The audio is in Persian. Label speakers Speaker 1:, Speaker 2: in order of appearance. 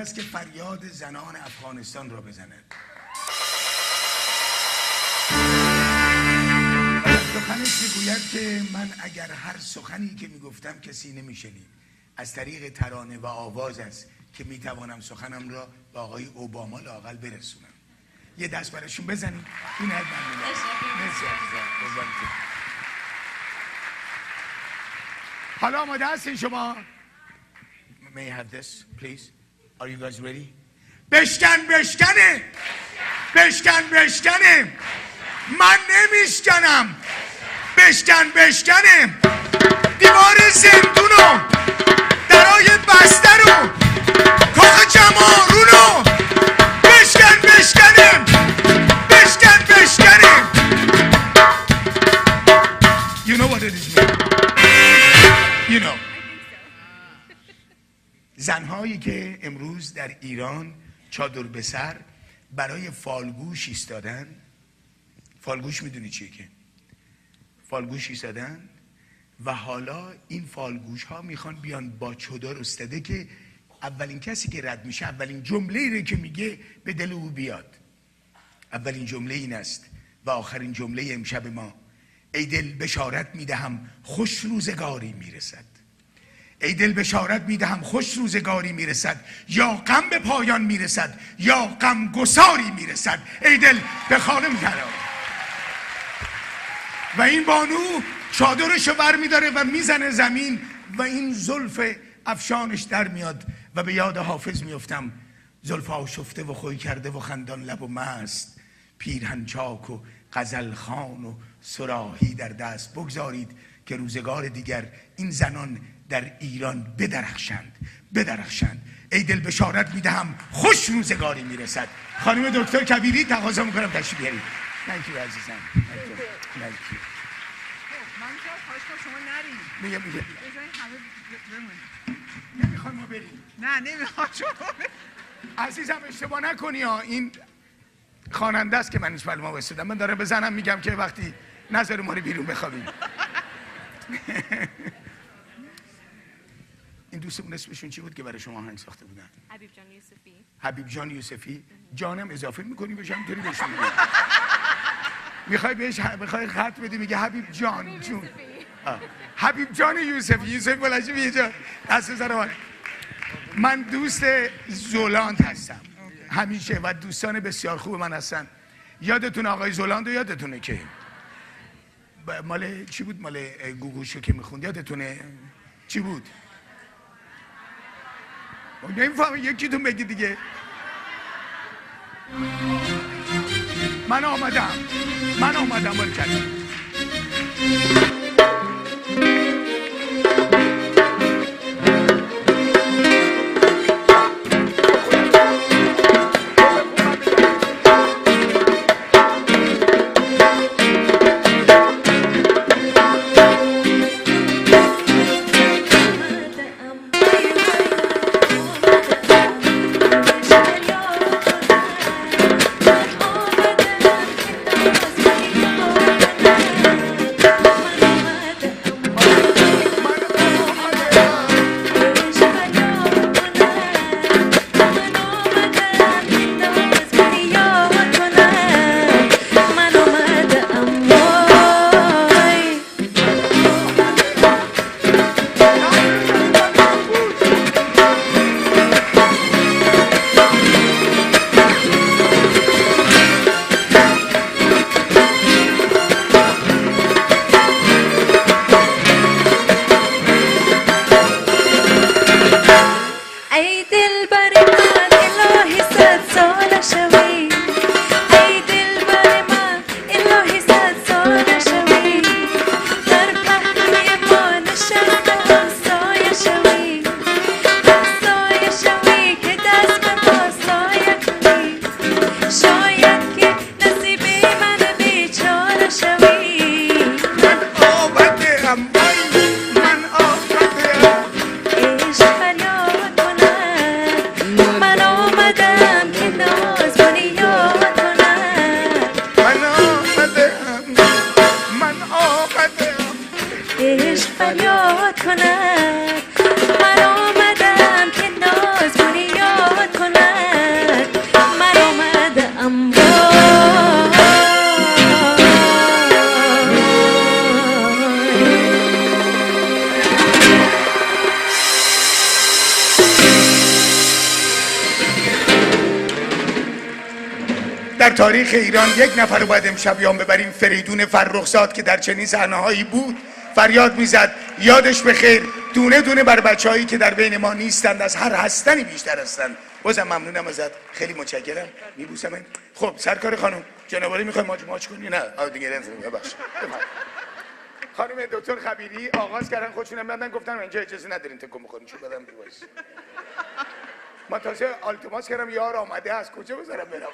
Speaker 1: است که فریاد زنان افغانستان را بزند. سخنش میگوید که من اگر هر سخنی که میگفتم کسی نمیشنید، از طریق ترانه و آواز است که میتوانم سخنم را به آقای اوباما لااقل برسونم. یه دست براشون بزنید. این هر ممنونم. مرسی عزیزم. حالا آماده هستین شما؟ May I have this please? Are you guys ready? بشکن بشکنه، بشکن بشکنه، من نمیشکنم. بشکن بشکنه، دیوار زندونو، درای بسترو، کاخ جمارونو. بشکن بشکنه، بشکن بشکنه. You know what it is mean? You know. زنهایی که امروز در ایران چادر به سر برای فالگوش ایستادن. فالگوش میدونی چیه که؟ فالگوش ایستادن و حالا این فالگوش ها میخوان بیان با چادر استاده که اولین کسی که رد میشه اولین جمله رو که میگه به دل او بیاد. اولین جمله این است و آخرین جمله امشب ما: ای دل بشارت میدهم خوش روزگاری میرسد. ای دل بشارت میدهم خوش روزگاری میرسد، یا غم به پایان میرسد یا غم گساری میرسد. ای دل به خانه میترا. و این بانو چادرشو بر میداره و میزنه زمین و این زلف افشانش در میاد و به یاد حافظ میفتم: زلف آشفته و خوی کرده و خندان لب و مست، پیرهن چاک و غزل خوان و صراحی در دست. بگذارید که روزگار دیگر این زنان در ایران بدرخشند، بدرخشند. ای دل بشارت میدهم خوش روزگاری میرسد. خانم دکتر کبیری تقاضا میکنم تشریف بیارید. Thank you عزیزم. Thank you.
Speaker 2: من که خواهش کنم شما نرید.
Speaker 1: میگم
Speaker 2: بذارید همه بمونید.
Speaker 1: نمیخوام ما بریم.
Speaker 2: نه نمیخوام شما برید.
Speaker 1: عزیزم اشتباه نکنی ها، این خواننده است که من اسم ما واسدم. من دارم به زنم میگم که وقتی نظر ما رو بیرون بخوابیم. این دوستمون اسمشون چی بود که برای شما آهنگ ساخته بودن؟
Speaker 3: حبیب جان یوسفی.
Speaker 1: حبیب جان یوسفی. جانم اضافه میکنی بهش همینطوری بهشون میگی. میخوای بهش خط بدی میگه حبیب جان جون. حبیب جان یوسفی. یوسفی بلنشی بیه جا دست سر من دوست زولاند هستم همیشه و دوستان بسیار خوب من هستن. یادتون آقای زولاند رو یادتونه که مال چی بود؟ مال گوگوشو که میخوند یادتونه چی بود؟ نمیفهمه یکیتون بگی دیگه. من آمدم باری کردم. در تاریخ ایران یک نفر رو باید امشب یاد ببریم، فریدون فرخزاد که در چنین صحنه‌هایی بود فریاد میزد یادش بخیر، دونه دونه بر بچه‌هایی که در بین ما نیستند از هر هستنی بیشتر هستند. بازم ممنونم ازت، خیلی متشکرم، میبوسم. خب سرکار خانم، جنابالی میخوای ماچ کنی؟ نه دیگه نمی‌تونم، ببخشید. خانم دکتر خبیری آغاز کردن خودشونم بعدن گفتن اینجا اجازه ندارین تکون بخورین، چون بدم تو وایس. من تازه آلتماس کردم یار آمده، از کجا بذارم برم؟